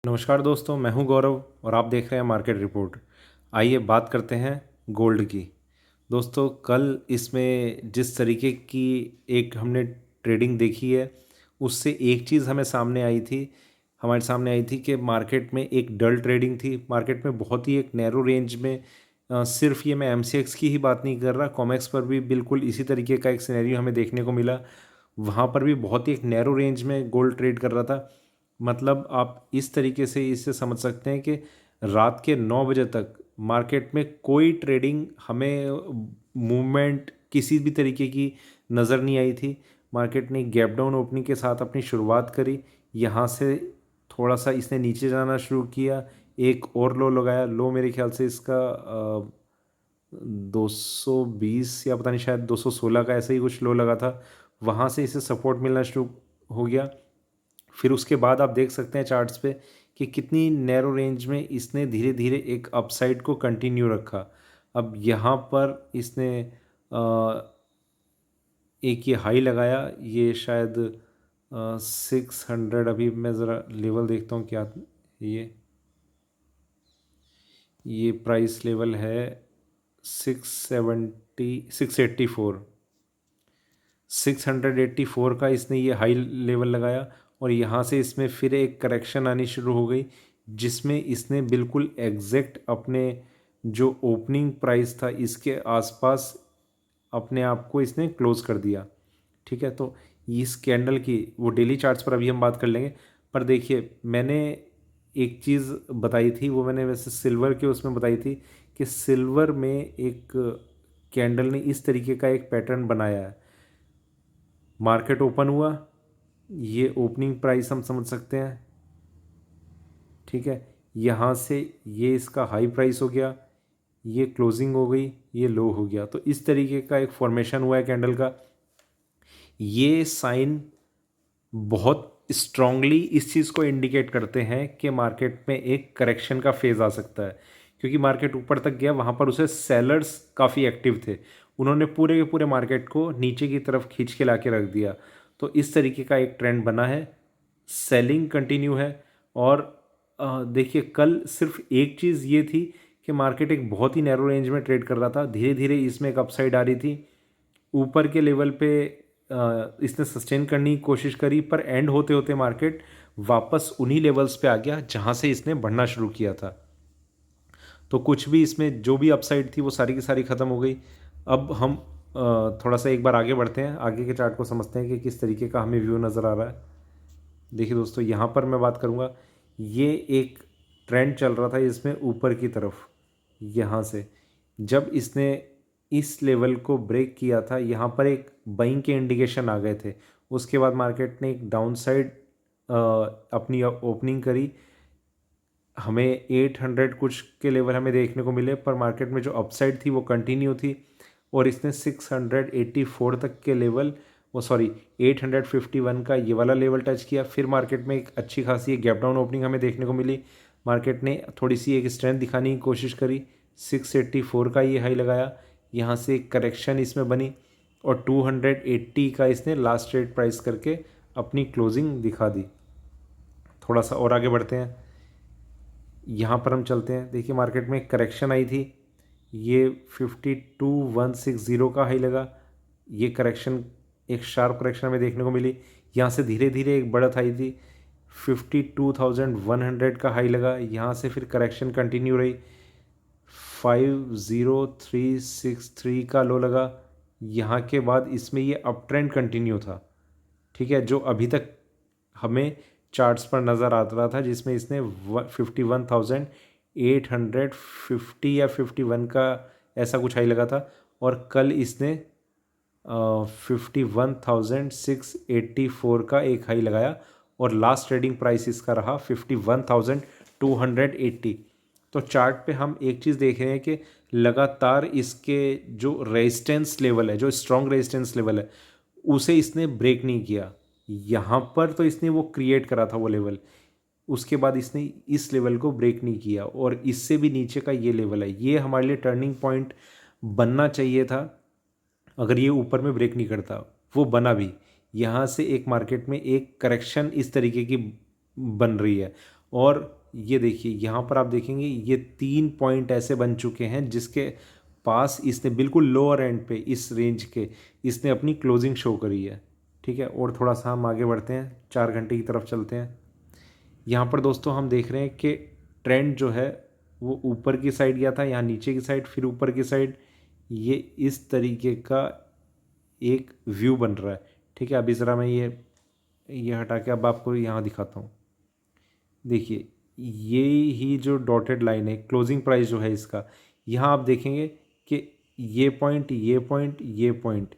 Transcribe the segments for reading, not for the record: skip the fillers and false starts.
नमस्कार दोस्तों, मैं हूं गौरव और आप देख रहे हैं मार्केट रिपोर्ट। आइए बात करते हैं गोल्ड की। दोस्तों, कल इसमें जिस तरीके की एक हमने ट्रेडिंग देखी है, उससे एक चीज़ हमारे सामने आई थी कि मार्केट में एक डल ट्रेडिंग थी। मार्केट में बहुत ही एक नैरो रेंज में सिर्फ ये मैं एमसीएक्स की ही बात नहीं कर रहा, कॉमेक्स पर भी बिल्कुल इसी तरीके का एक सिनेरियो हमें देखने को मिला। वहाँ पर भी बहुत ही एक नैरो रेंज में गोल्ड ट्रेड कर रहा था। मतलब आप इस तरीके से इसे समझ सकते हैं कि रात के 9 बजे तक मार्केट में कोई ट्रेडिंग हमें मूवमेंट किसी भी तरीके की नज़र नहीं आई थी। मार्केट ने गैप डाउन ओपनिंग के साथ अपनी शुरुआत करी। यहाँ से थोड़ा सा इसने नीचे जाना शुरू किया, एक और लो लगाया। लो मेरे ख्याल से इसका 220 या पता नहीं, शायद 216 का ऐसा ही कुछ लो लगा था। वहाँ से इसे सपोर्ट मिलना शुरू हो गया। फिर उसके बाद आप देख सकते हैं चार्ट्स पे कि कितनी नैरो रेंज में इसने धीरे धीरे एक अपसाइड को कंटिन्यू रखा। अब यहाँ पर इसने एक ये हाई लगाया, ये शायद 600। अभी मैं ज़रा लेवल देखता हूँ क्या ये ये प्राइस लेवल है 680 684। 684 का इसने ये हाई लेवल लगाया और यहाँ से इसमें फिर एक करेक्शन आनी शुरू हो गई, जिसमें इसने बिल्कुल एग्जैक्ट अपने जो ओपनिंग प्राइस था इसके आसपास अपने आप को इसने क्लोज कर दिया। ठीक है, तो इस कैंडल की वो डेली चार्ट्स पर अभी हम बात कर लेंगे। पर देखिए, मैंने एक चीज़ बताई थी, वो मैंने वैसे सिल्वर के उसमें बताई थी कि सिल्वर में एक कैंडल ने इस तरीके का एक पैटर्न बनाया है। मार्केट ओपन हुआ, ये ओपनिंग प्राइस हम समझ सकते हैं। ठीक है, यहाँ से ये इसका हाई प्राइस हो गया, ये क्लोजिंग हो गई, ये लो हो गया। तो इस तरीके का एक फॉर्मेशन हुआ है कैंडल का। ये साइन बहुत स्ट्रांगली इस चीज़ को इंडिकेट करते हैं कि मार्केट में एक करेक्शन का फेज़ आ सकता है, क्योंकि मार्केट ऊपर तक गया, वहाँ पर उसे सेलर्स काफ़ी एक्टिव थे। उन्होंने पूरे के पूरे मार्केट को नीचे की तरफ खींच के ला के रख दिया। तो इस तरीके का एक ट्रेंड बना है, सेलिंग कंटिन्यू है। और देखिए, कल सिर्फ एक चीज़ ये थी कि मार्केट एक बहुत ही नैरो रेंज में ट्रेड कर रहा था। धीरे धीरे इसमें एक अपसाइड आ रही थी, ऊपर के लेवल पे इसने सस्टेन करने की कोशिश करी, पर एंड होते होते मार्केट वापस उन्हीं लेवल्स पे आ गया जहाँ से इसने बढ़ना शुरू किया था। तो कुछ भी इसमें जो भी अपसाइड थी वो सारी की सारी ख़त्म हो गई। अब हम थोड़ा सा एक बार आगे बढ़ते हैं, आगे के चार्ट को समझते हैं कि किस तरीके का हमें व्यू नज़र आ रहा है। देखिए दोस्तों, यहाँ पर मैं बात करूँगा, ये एक ट्रेंड चल रहा था इसमें ऊपर की तरफ। यहाँ से जब इसने इस लेवल को ब्रेक किया था, यहाँ पर एक बाइंग के इंडिकेशन आ गए थे। उसके बाद मार्केट ने एक डाउन साइड अपनी ओपनिंग करी। हमें 800 कुछ के लेवल हमें देखने को मिले, पर मार्केट में जो अपसाइड थी वो कंटिन्यू थी और इसने 684 तक के लेवल, वो सॉरी 851 का ये वाला लेवल टच किया। फिर मार्केट में एक अच्छी खासी एक गैप डाउन ओपनिंग हमें देखने को मिली। मार्केट ने थोड़ी सी एक स्ट्रेंथ दिखाने की कोशिश करी, 684 का ये हाई लगाया, यहाँ से एक करेक्शन इसमें बनी और 280 का इसने लास्ट रेट प्राइस करके अपनी क्लोजिंग दिखा दी। थोड़ा सा और आगे बढ़ते हैं, यहाँ पर हम चलते हैं। देखिए, मार्केट में एक करेक्शन आई थी, ये 52160 का हाई लगा। ये करेक्शन, एक शार्प करेक्शन हमें देखने को मिली। यहाँ से धीरे धीरे एक बढ़त आई थी, 52,100 का हाई लगा। यहाँ से फिर करेक्शन कंटिन्यू रही, 50363 का लो लगा। यहाँ के बाद इसमें ये अप ट्रेंड कंटिन्यू था। ठीक है, जो अभी तक हमें चार्ट्स पर नज़र आ रहा था, जिसमें इसने 51,850 या 51 का ऐसा कुछ हाई लगा था। और कल इसने 51,684 का एक हाई लगाया और लास्ट ट्रेडिंग प्राइस इसका रहा 51,280। तो चार्ट पे हम एक चीज़ देख रहे हैं कि लगातार इसके जो रेजिस्टेंस लेवल है, जो स्ट्रॉन्ग रेजिस्टेंस लेवल है, उसे इसने ब्रेक नहीं किया। यहाँ पर तो इसने वो क्रिएट करा था वो लेवल, उसके बाद इसने इस लेवल को ब्रेक नहीं किया और इससे भी नीचे का ये लेवल है। ये हमारे लिए टर्निंग पॉइंट बनना चाहिए था। अगर ये ऊपर में ब्रेक नहीं करता, वो बना भी, यहाँ से एक मार्केट में एक करेक्शन इस तरीके की बन रही है और ये देखिए यहाँ पर आप देखेंगे ये 3 पॉइंट ऐसे बन चुके हैं जिसके पास इसने बिल्कुल लोअर एंड पे इस रेंज के इसने अपनी क्लोजिंग शो करी है। ठीक है, और थोड़ा सा हम आगे बढ़ते हैं, 4 घंटे की तरफ चलते हैं। यहाँ पर दोस्तों हम देख रहे हैं कि ट्रेंड जो है वो ऊपर की साइड गया था, यहाँ नीचे की साइड, फिर ऊपर की साइड। ये इस तरीके का एक व्यू बन रहा है। ठीक है, अभी ज़रा मैं ये हटा के अब आपको यहाँ दिखाता हूँ। देखिए ये ही जो डॉटेड लाइन है क्लोजिंग प्राइस जो है इसका, यहाँ आप देखेंगे कि ये पॉइंट, ये पॉइंट, ये पॉइंट,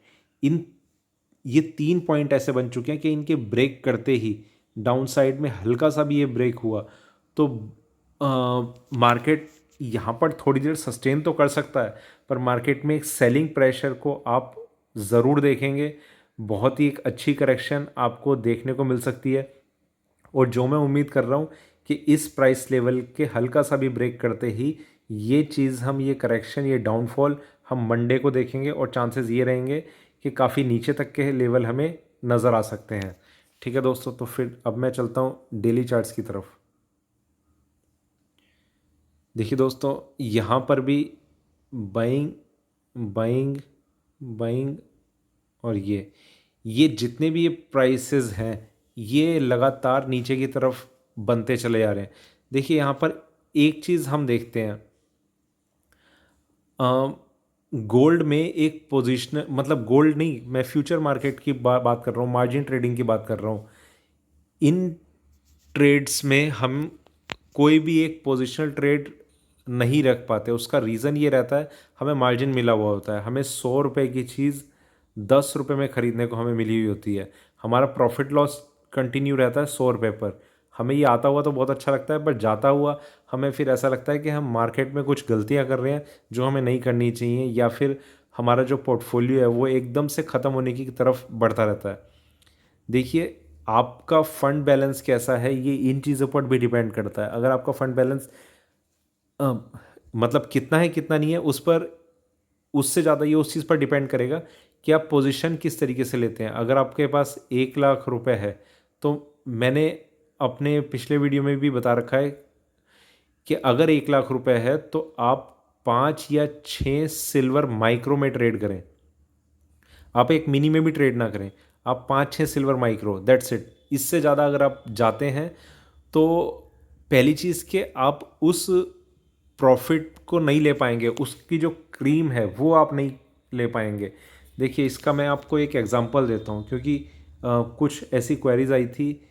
ये 3 पॉइंट ऐसे बन चुके हैं कि इनके ब्रेक करते ही डाउन साइड में हल्का सा भी ये ब्रेक हुआ तो मार्केट यहाँ पर थोड़ी देर सस्टेन तो कर सकता है, पर मार्केट में एक सेलिंग प्रेशर को आप ज़रूर देखेंगे। बहुत ही एक अच्छी करेक्शन आपको देखने को मिल सकती है, और जो मैं उम्मीद कर रहा हूँ कि इस प्राइस लेवल के हल्का सा भी ब्रेक करते ही ये चीज़ हम ये करेक्शन, ये डाउनफॉल हम मंडे को देखेंगे, और चांसेस ये रहेंगे कि काफ़ी नीचे तक के लेवल हमें नज़र आ सकते हैं। ठीक है दोस्तों, तो फिर अब मैं चलता हूँ डेली चार्ट्स की तरफ। देखिए दोस्तों यहाँ पर भी बाइंग बाइंग बाइंग, और ये जितने भी ये प्राइसेस हैं ये लगातार नीचे की तरफ बनते चले जा रहे हैं। देखिए यहाँ पर एक चीज़ हम देखते हैं, गोल्ड में एक पोजीशन, मतलब गोल्ड नहीं, मैं फ्यूचर मार्केट की बात कर रहा हूँ, मार्जिन ट्रेडिंग की बात कर रहा हूँ। इन ट्रेड्स में हम कोई भी एक पोजिशनल ट्रेड नहीं रख पाते। उसका रीज़न ये रहता है, हमें मार्जिन मिला हुआ होता है। हमें 100 रुपये की चीज़ 10 रुपये में ख़रीदने को हमें मिली हुई होती है। हमारा प्रॉफिट लॉस कंटिन्यू रहता है 100 रुपये पर। हमें ये आता हुआ तो बहुत अच्छा लगता है, पर जाता हुआ हमें फिर ऐसा लगता है कि हम मार्केट में कुछ गलतियां कर रहे हैं जो हमें नहीं करनी चाहिए, या फिर हमारा जो पोर्टफोलियो है वो एकदम से ख़त्म होने की तरफ बढ़ता रहता है। देखिए आपका फ़ंड बैलेंस कैसा है ये इन चीज़ों पर भी डिपेंड करता है। अगर आपका फ़ंड बैलेंस मतलब कितना है कितना नहीं है, उस पर, उससे ज़्यादा ये उस चीज़ पर डिपेंड करेगा कि आप पोजीशन किस तरीके से लेते हैं। अगर आपके पास 1 लाख रुपए है तो मैंने अपने पिछले वीडियो में भी बता रखा है कि अगर 1 लाख रुपए है तो आप 5 या 6 सिल्वर माइक्रो में ट्रेड करें। आप एक मिनी में भी ट्रेड ना करें, आप 5-6 सिल्वर माइक्रो, दैट्स इट। इससे ज़्यादा अगर आप जाते हैं तो पहली चीज़ कि आप उस प्रॉफिट को नहीं ले पाएंगे, उसकी जो क्रीम है वो आप नहीं ले पाएंगे। देखिए इसका मैं आपको एक एग्जांपल देता हूँ, क्योंकि कुछ ऐसी क्वेरीज आई थी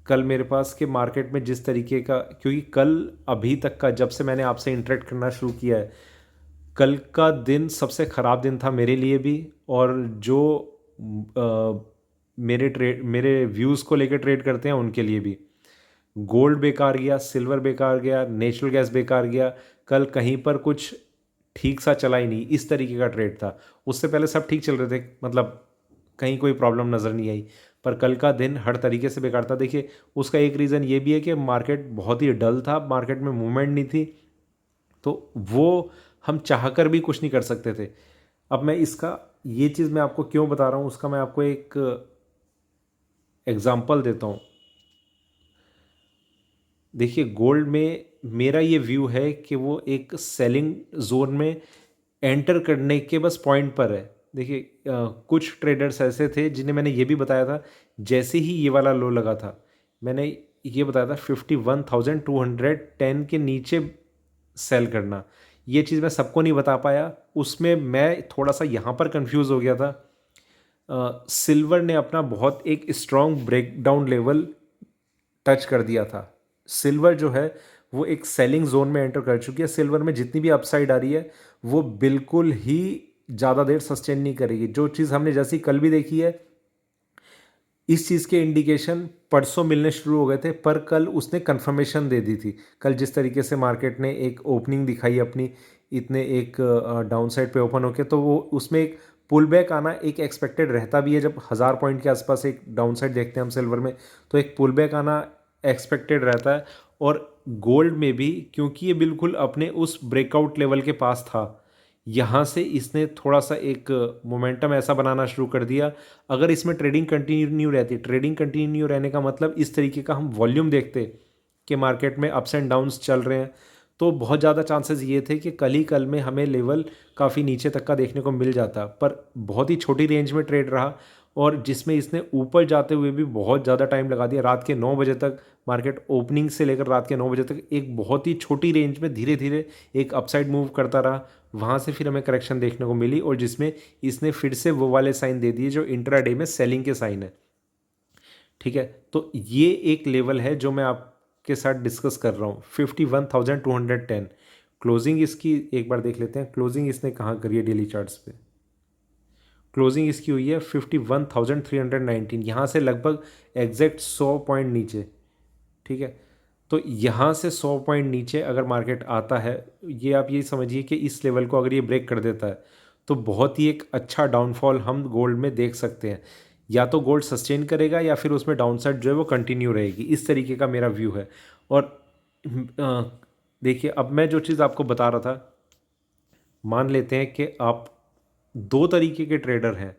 कल मेरे पास कि मार्केट में जिस तरीके का, क्योंकि कल अभी तक का जब से मैंने आपसे इंटरेक्ट करना शुरू किया है, कल का दिन सबसे ख़राब दिन था मेरे लिए भी, और जो मेरे व्यूज़ को लेकर ट्रेड करते हैं उनके लिए भी। गोल्ड बेकार गया, सिल्वर बेकार गया, नेचुरल गैस बेकार गया। कल कहीं पर कुछ ठीक सा चला ही नहीं, इस तरीके का ट्रेड था। उससे पहले सब ठीक चल रहे थे, मतलब कहीं कोई प्रॉब्लम नज़र नहीं आई, पर कल का दिन हर तरीके से बेकार था। देखिए उसका एक रीज़न ये भी है कि मार्केट बहुत ही डल था, मार्केट में मूवमेंट नहीं थी, तो वो हम चाहकर भी कुछ नहीं कर सकते थे। अब मैं इसका, ये चीज़ मैं आपको क्यों बता रहा हूँ उसका मैं आपको एक एग्जांपल देता हूँ। देखिए गोल्ड में मेरा ये व्यू है कि वो एक सेलिंग जोन में एंटर करने के बस पॉइंट पर है। देखिए कुछ ट्रेडर्स ऐसे थे जिन्हें मैंने ये भी बताया था, जैसे ही ये वाला लो लगा था मैंने ये बताया था 51,210 के नीचे सेल करना। ये चीज़ मैं सबको नहीं बता पाया, उसमें मैं थोड़ा सा यहाँ पर कंफ्यूज हो गया था। सिल्वर ने अपना बहुत एक स्ट्रॉन्ग ब्रेकडाउन लेवल टच कर दिया था। सिल्वर जो है वो एक सेलिंग जोन में एंटर कर चुकी है। सिल्वर में जितनी भी अपसाइड आ रही है वो बिल्कुल ही ज़्यादा देर सस्टेन नहीं करेगी। जो चीज़ हमने जैसी कल भी देखी है, इस चीज़ के इंडिकेशन परसों मिलने शुरू हो गए थे, पर कल उसने कंफर्मेशन दे दी थी। कल जिस तरीके से मार्केट ने एक ओपनिंग दिखाई अपनी, इतने एक डाउन साइड पे ओपन होके, तो वो उसमें एक पुल बैक आना एक एक्सपेक्टेड रहता भी है। जब 1000 पॉइंट के आसपास एक डाउन साइड देखते हैं हम सिल्वर में, तो एक पुल बैक आना एक्सपेक्टेड रहता है। और गोल्ड में भी, क्योंकि ये बिल्कुल अपने उस ब्रेकआउट लेवल के पास था, यहाँ से इसने थोड़ा सा एक मोमेंटम ऐसा बनाना शुरू कर दिया। अगर इसमें ट्रेडिंग कंटिन्यू रहती, ट्रेडिंग कंटिन्यू रहने का मतलब इस तरीके का हम वॉल्यूम देखते कि मार्केट में अप्स एंड डाउन्स चल रहे हैं, तो बहुत ज़्यादा चांसेस ये थे कि कल में हमें लेवल काफ़ी नीचे तक का देखने को मिल जाता, पर बहुत ही छोटी रेंज में ट्रेड रहा और जिसमें इसने ऊपर जाते हुए भी बहुत ज़्यादा टाइम लगा दिया। रात के 9 बजे तक मार्केट ओपनिंग से लेकर रात के 9 बजे तक एक बहुत ही छोटी रेंज में धीरे धीरे एक अपसाइड मूव करता रहा। वहाँ से फिर हमें करेक्शन देखने को मिली और जिसमें इसने फिर से वो वाले साइन दे दिए जो इंट्राडे में सेलिंग के साइन है। ठीक है, तो ये एक लेवल है जो मैं आपके साथ डिस्कस कर रहा हूँ, 51,210। क्लोजिंग इसकी एक बार देख लेते हैं, क्लोजिंग इसने कहाँ करी है डेली चार्ट्स पे। क्लोजिंग इसकी हुई है 51,319, यहाँ से लगभग एग्जैक्ट 100 पॉइंट नीचे। ठीक है, तो यहाँ से 100 पॉइंट नीचे अगर मार्केट आता है, ये आप ये समझिए कि इस लेवल को अगर ये ब्रेक कर देता है तो बहुत ही एक अच्छा डाउनफॉल हम गोल्ड में देख सकते हैं। या तो गोल्ड सस्टेन करेगा या फिर उसमें डाउनसाइड जो है वो कंटिन्यू रहेगी, इस तरीके का मेरा व्यू है। और देखिए, अब मैं जो चीज़ आपको बता रहा था, मान लेते हैं कि आप दो तरीके के ट्रेडर हैं।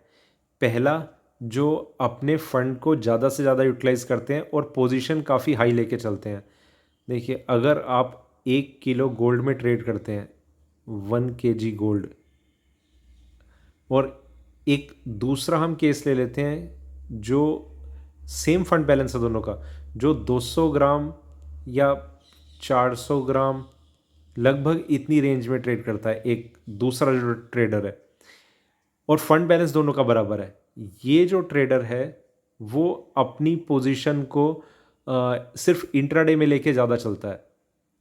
पहला, जो अपने फंड को ज़्यादा से ज़्यादा यूटिलाइज करते हैं और पोजीशन काफ़ी हाई लेके चलते हैं। देखिए, अगर आप 1 किलो गोल्ड में ट्रेड करते हैं, 1 kg गोल्ड, और एक दूसरा हम केस ले लेते हैं जो सेम फंड बैलेंस है दोनों का, जो 200 ग्राम या 400 ग्राम लगभग इतनी रेंज में ट्रेड करता है, एक दूसरा जो ट्रेडर है, और फंड बैलेंस दोनों का बराबर है। ये जो ट्रेडर है वो अपनी पोजीशन को सिर्फ इंट्राडे में लेके ज़्यादा चलता है।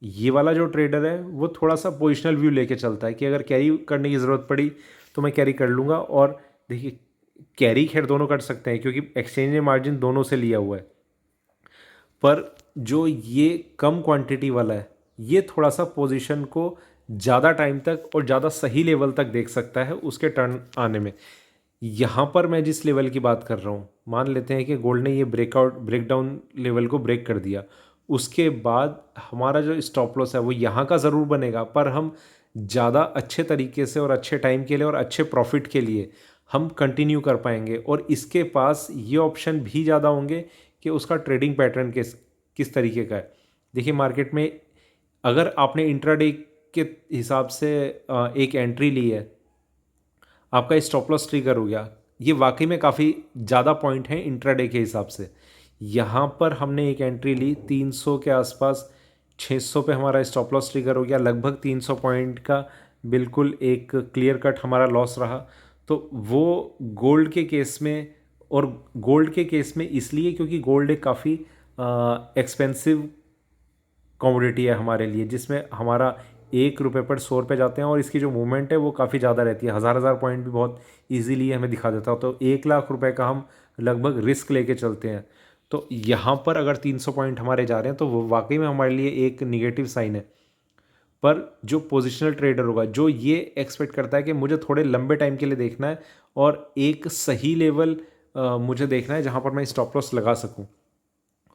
ये वाला जो ट्रेडर है वो थोड़ा सा पोजिशनल व्यू लेके चलता है कि अगर कैरी करने की ज़रूरत पड़ी तो मैं कैरी कर लूँगा। और देखिए, कैरी खैर दोनों कर सकते हैं क्योंकि एक्सचेंज में मार्जिन दोनों से लिया हुआ है, पर जो ये कम क्वांटिटी वाला है ये थोड़ा सा पोजीशन को ज़्यादा टाइम तक और ज़्यादा सही लेवल तक देख सकता है उसके टर्न आने में। यहाँ पर मैं जिस लेवल की बात कर रहा हूँ, मान लेते हैं कि गोल्ड ने ये ब्रेकडाउन लेवल को ब्रेक कर दिया, उसके बाद हमारा जो स्टॉप लॉस है वो यहाँ का ज़रूर बनेगा, पर हम ज़्यादा अच्छे तरीके से और अच्छे टाइम के लिए और अच्छे प्रॉफिट के लिए हम कंटिन्यू कर पाएंगे। और इसके पास ये ऑप्शन भी ज़्यादा होंगे कि उसका ट्रेडिंग पैटर्न किस तरीके का है। देखिए, मार्केट में अगर आपने इंट्राडे के हिसाब से एक एंट्री ली है, आपका स्टॉप लॉस ट्रिगर हो गया, ये वाकई में काफ़ी ज़्यादा पॉइंट है इंट्राडे के हिसाब से। यहाँ पर हमने एक एंट्री ली 300 के आसपास, 600 पे हमारा स्टॉप लॉस ट्रिगर हो गया, लगभग 300 पॉइंट का बिल्कुल एक क्लियर कट हमारा लॉस रहा। तो वो गोल्ड के केस में, और गोल्ड के केस में इसलिए क्योंकि गोल्ड एक काफ़ी एक्सपेंसिव कमोडिटी है हमारे लिए, जिसमें हमारा 1 रुपये पर 100 रुपये जाते हैं और इसकी जो मूवमेंट है वो काफ़ी ज़्यादा रहती है, हज़ार पॉइंट भी बहुत इजीली हमें दिखा देता है। तो 1 लाख रुपए का हम लगभग रिस्क लेके चलते हैं। तो यहाँ पर अगर 300 पॉइंट हमारे जा रहे हैं तो वो वाकई में हमारे लिए एक निगेटिव साइन है। पर जो पोजिशनल ट्रेडर होगा, जो ये एक्सपेक्ट करता है कि मुझे थोड़े लंबे टाइम के लिए देखना है और एक सही लेवल मुझे देखना है जहाँ पर मैं स्टॉप लॉस लगा सकूँ,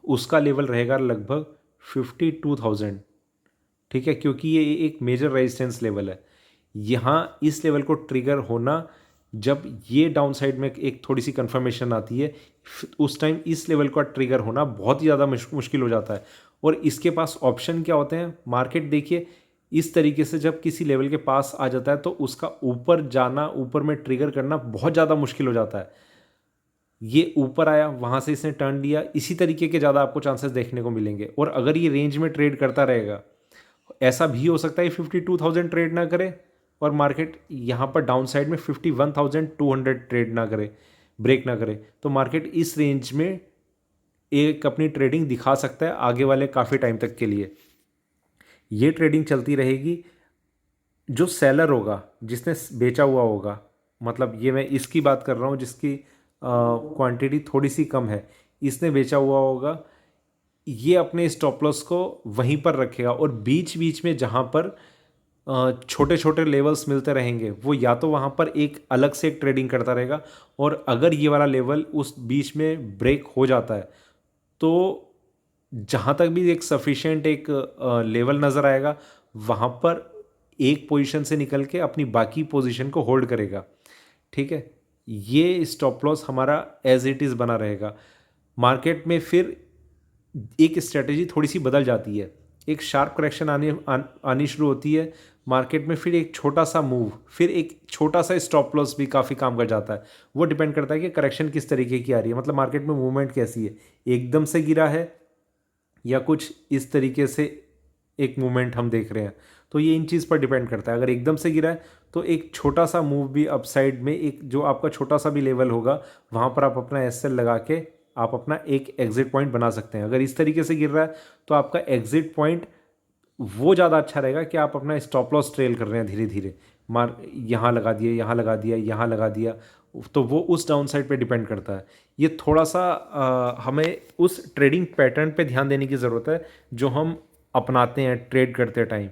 उसका लेवल रहेगा लगभग 52,000। ठीक है, क्योंकि ये एक मेजर रेजिस्टेंस लेवल है। यहाँ इस लेवल को ट्रिगर होना, जब ये डाउन साइड में एक थोड़ी सी कंफर्मेशन आती है, उस टाइम इस लेवल का ट्रिगर होना बहुत ही ज़्यादा मुश्किल हो जाता है। और इसके पास ऑप्शन क्या होते हैं, मार्केट देखिए इस तरीके से जब किसी लेवल के पास आ जाता है तो उसका ऊपर जाना, ऊपर में ट्रिगर करना बहुत ज़्यादा मुश्किल हो जाता है। ये ऊपर आया, वहाँ से इसने टर्न लिया, इसी तरीके के ज़्यादा आपको चांसेस देखने को मिलेंगे। और अगर ये रेंज में ट्रेड करता रहेगा, ऐसा भी हो सकता है 52,000 ट्रेड ना करे और मार्केट यहाँ पर डाउन साइड में 51,200 ट्रेड ना करे, ब्रेक ना करे, तो मार्केट इस रेंज में एक अपनी ट्रेडिंग दिखा सकता है आगे वाले काफ़ी टाइम तक के लिए। ये ट्रेडिंग चलती रहेगी। जो सेलर होगा, जिसने बेचा हुआ होगा, मतलब ये मैं इसकी बात कर रहा हूँ जिसकी क्वांटिटी थोड़ी सी कम है, इसने बेचा हुआ होगा, ये अपने स्टॉप लॉस को वहीं पर रखेगा और बीच बीच में जहाँ पर छोटे छोटे लेवल्स मिलते रहेंगे, वो या तो वहाँ पर एक अलग से एक ट्रेडिंग करता रहेगा, और अगर ये वाला लेवल उस बीच में ब्रेक हो जाता है तो जहाँ तक भी एक सफिशिएंट एक लेवल नज़र आएगा, वहाँ पर एक पोजीशन से निकल के अपनी बाकी पोजीशन को होल्ड करेगा। ठीक है, ये स्टॉप लॉस हमारा एज इट इज़ बना रहेगा। मार्केट में फिर एक स्ट्रेटेजी थोड़ी सी बदल जाती है, एक शार्प करेक्शन आनी शुरू होती है मार्केट में, फिर एक छोटा सा मूव, फिर एक छोटा सा स्टॉप लॉस भी काफ़ी काम कर जाता है। वो डिपेंड करता है कि करेक्शन किस तरीके की आ रही है, मतलब मार्केट में मूवमेंट कैसी है, एकदम से गिरा है या कुछ इस तरीके से एक मूवमेंट हम देख रहे हैं। तो ये इन चीज़ पर डिपेंड करता है। अगर एकदम से गिरा है तो एक छोटा सा मूव भी अपसाइड में, एक जो आपका छोटा सा भी लेवल होगा वहाँ पर आप अपना एसएल लगा के आप अपना एक एग्जिट पॉइंट बना सकते हैं। अगर इस तरीके से गिर रहा है तो आपका एग्जिट पॉइंट वो ज़्यादा अच्छा रहेगा कि आप अपना स्टॉप लॉस ट्रेल कर रहे हैं धीरे धीरे, मार यहाँ लगा दिए, यहाँ लगा दिया, यहाँ लगा दिया, तो वो उस डाउन साइड पे डिपेंड करता है। ये थोड़ा सा हमें उस ट्रेडिंग पैटर्न पे ध्यान देने की ज़रूरत है जो हम अपनाते हैं ट्रेड करते टाइम।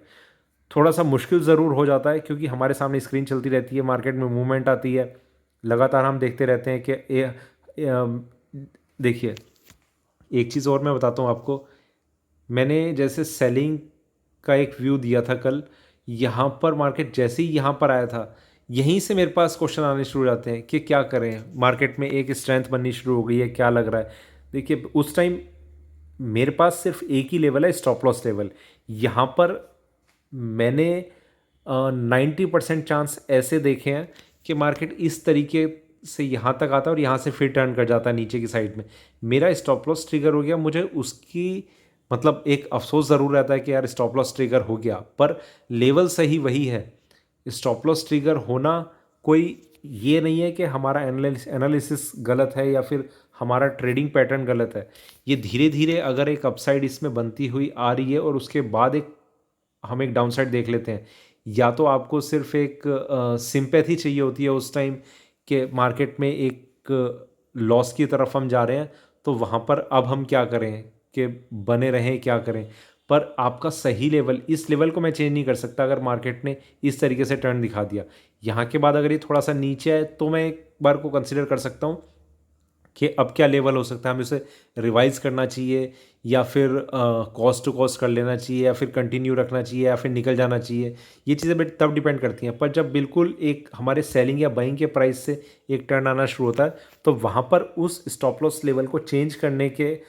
थोड़ा सा मुश्किल ज़रूर हो जाता है क्योंकि हमारे सामने स्क्रीन चलती रहती है, मार्केट में मूवमेंट आती है, लगातार हम देखते रहते हैं कि देखिए एक चीज़ और मैं बताता हूँ आपको। मैंने जैसे सेलिंग का एक व्यू दिया था कल, यहाँ पर मार्केट जैसे ही यहाँ पर आया था, यहीं से मेरे पास क्वेश्चन आने शुरू हो जाते हैं कि क्या करें, मार्केट में एक स्ट्रेंथ बननी शुरू हो गई है, क्या लग रहा है। देखिए उस टाइम मेरे पास सिर्फ एक ही लेवल है, स्टॉप लॉस लेवल। यहाँ पर मैंने 90% चांस ऐसे देखे हैं कि मार्केट इस तरीके से यहाँ तक आता है और यहाँ से फिर टर्न कर जाता है नीचे की साइड में। मेरा स्टॉप लॉस ट्रिगर हो गया, मुझे उसकी मतलब एक अफसोस ज़रूर रहता है कि यार स्टॉप लॉस ट्रिगर हो गया, पर लेवल सही वही है। स्टॉप लॉस ट्रिगर होना कोई ये नहीं है कि हमारा एनालिसिस गलत है या फिर हमारा ट्रेडिंग पैटर्न गलत है। ये धीरे धीरे अगर एक अपसाइड इसमें बनती हुई आ रही है और उसके बाद एक हम एक डाउनसाइड देख लेते हैं, या तो आपको सिर्फ एक सिंपैथी चाहिए होती है उस टाइम कि मार्केट में एक लॉस की तरफ हम जा रहे हैं, तो वहाँ पर अब हम क्या करें कि बने रहें, क्या करें। पर आपका सही लेवल, इस लेवल को मैं चेंज नहीं कर सकता अगर मार्केट ने इस तरीके से टर्न दिखा दिया। यहाँ के बाद अगर ये थोड़ा सा नीचे आए तो मैं एक बार को कंसिडर कर सकता हूँ कि अब क्या लेवल हो सकता है, हमें उसे रिवाइज करना चाहिए या फिर कॉस्ट टू कॉस्ट कर लेना चाहिए या फिर कंटिन्यू रखना चाहिए या फिर निकल जाना चाहिए। ये चीज़ें बट तब डिपेंड करती हैं। पर जब बिल्कुल एक हमारे सेलिंग या बाइंग के प्राइस से एक टर्न आना शुरू होता है तो वहाँ पर उस स्टॉप लॉस लेवल को चेंज करने के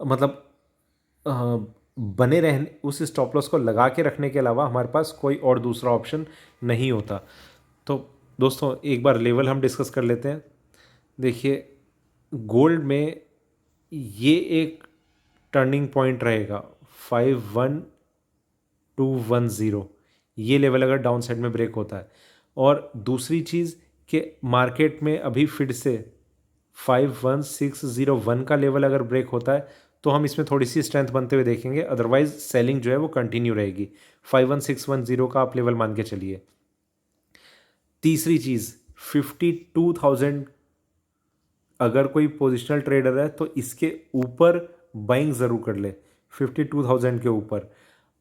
मतलब अ, बने रहने, उस स्टॉप लॉस को लगा के रखने के अलावा हमारे पास कोई और दूसरा ऑप्शन नहीं होता। तो दोस्तों एक बार लेवल हम डिस्कस कर लेते हैं। देखिए गोल्ड में ये एक टर्निंग पॉइंट रहेगा 51,210, ये लेवल अगर डाउन साइड में ब्रेक होता है। और दूसरी चीज़ कि मार्केट में अभी फिर से 51,601 का लेवल अगर ब्रेक होता है तो हम इसमें थोड़ी सी स्ट्रेंथ बनते हुए देखेंगे, अदरवाइज सेलिंग जो है वो कंटिन्यू रहेगी। 51,610 का आप लेवल मान के चलिए। तीसरी चीज़ 52,000, अगर कोई पोजिशनल ट्रेडर है तो इसके ऊपर बाइंग ज़रूर कर ले, 52,000 के ऊपर।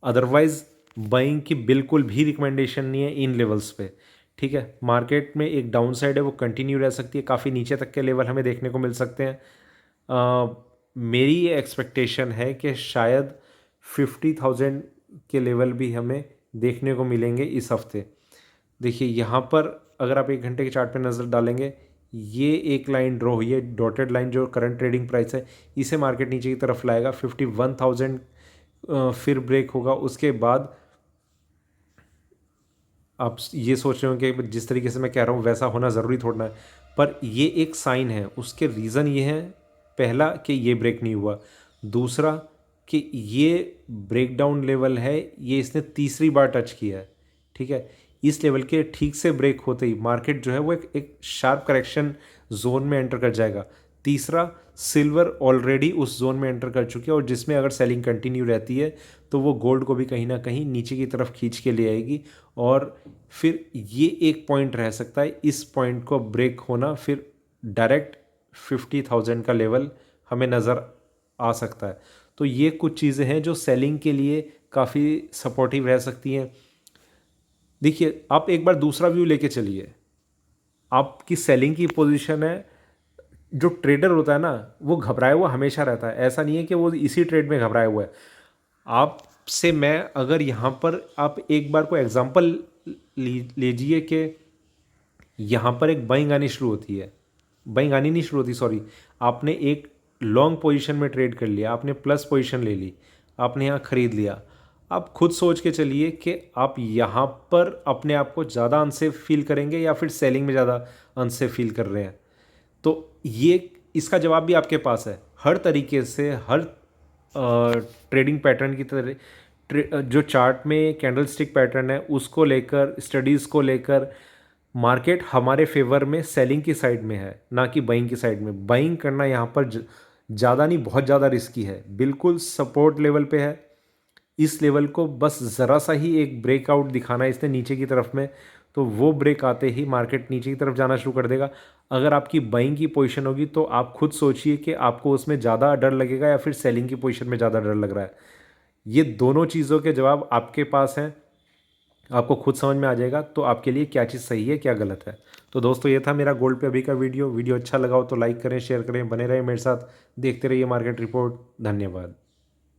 अदरवाइज बाइंग की बिल्कुल भी रिकमेंडेशन नहीं है इन लेवल्स पे। ठीक है, मार्केट में एक डाउन साइड है वो कंटिन्यू रह सकती है, काफ़ी नीचे तक के लेवल हमें देखने को मिल सकते हैं। मेरी ये एक्सपेक्टेशन है कि शायद 50,000 के लेवल भी हमें देखने को मिलेंगे इस हफ्ते। देखिए यहाँ पर अगर आप 1 घंटे के चार्ट पे नज़र डालेंगे, ये एक लाइन ड्रॉ हुई है, डॉटेड लाइन जो करंट ट्रेडिंग प्राइस है, इसे मार्केट नीचे की तरफ लाएगा। 51,000 फिर ब्रेक होगा, उसके बाद आप ये सोच रहे हो कि जिस तरीके से मैं कह रहा हूँ वैसा होना ज़रूरी थोड़ा है, पर ये एक साइन है। उसके रीज़न ये है, पहला कि ये ब्रेक नहीं हुआ, दूसरा कि ये ब्रेकडाउन लेवल है, ये इसने तीसरी बार टच किया है। ठीक है, इस लेवल के ठीक से ब्रेक होते ही मार्केट जो है वो एक शार्प करेक्शन जोन में एंटर कर जाएगा। तीसरा, सिल्वर ऑलरेडी उस जोन में एंटर कर चुकी है और जिसमें अगर सेलिंग कंटिन्यू रहती है तो वो गोल्ड को भी कहीं ना कहीं नीचे की तरफ खींच के ले आएगी। और फिर ये एक पॉइंट रह सकता है, इस पॉइंट को ब्रेक होना, फिर डायरेक्ट 50,000 का लेवल हमें नज़र आ सकता है। तो ये कुछ चीज़ें हैं जो सेलिंग के लिए काफ़ी सपोर्टिव रह सकती हैं। देखिए आप एक बार दूसरा व्यू लेके चलिए, आपकी सेलिंग की पोजीशन है, जो ट्रेडर होता है ना वो घबराया हुआ हमेशा रहता है, ऐसा नहीं है कि वो इसी ट्रेड में घबराया हुआ है। आपसे मैं अगर यहाँ पर आप एक बार को एग्जांपल लीजिए कि यहाँ पर एक बाइंग आनी शुरू होती है, बाइंग आनी नहीं शुरू होती, सॉरी, आपने एक लॉन्ग पोजीशन में ट्रेड कर लिया, आपने प्लस पोजीशन ले ली, आपने यहाँ ख़रीद लिया, आप खुद सोच के चलिए कि आप यहाँ पर अपने आप को ज़्यादा अनसेफ फील करेंगे या फिर सेलिंग में ज़्यादा अनसेफ फील कर रहे हैं। तो ये इसका जवाब भी आपके पास है। हर तरीके से हर ट्रेडिंग पैटर्न की तरह जो चार्ट में कैंडल स्टिक पैटर्न है उसको लेकर, स्टडीज़ को लेकर मार्केट हमारे फेवर में सेलिंग की साइड में है, ना कि बाइंग की साइड में। बाइंग करना यहाँ पर ज़्यादा नहीं, बहुत ज़्यादा रिस्की है। बिल्कुल सपोर्ट लेवल पे है, इस लेवल को बस ज़रा सा ही एक ब्रेकआउट दिखाना है इसने नीचे की तरफ में, तो वो ब्रेक आते ही मार्केट नीचे की तरफ जाना शुरू कर देगा। अगर आपकी बाइंग की पोजीशन होगी तो आप खुद सोचिए कि आपको उसमें ज़्यादा डर लगेगा या फिर सेलिंग की पोजीशन में ज़्यादा डर लग रहा है। ये दोनों चीज़ों के जवाब आपके पास हैं, आपको खुद समझ में आ जाएगा तो आपके लिए क्या चीज़ सही है क्या गलत है। तो दोस्तों ये था मेरा गोल्ड पे अभी का वीडियो अच्छा लगा हो तो लाइक करें, शेयर करें, बने रहें मेरे साथ, देखते रहिए मार्केट रिपोर्ट। धन्यवाद।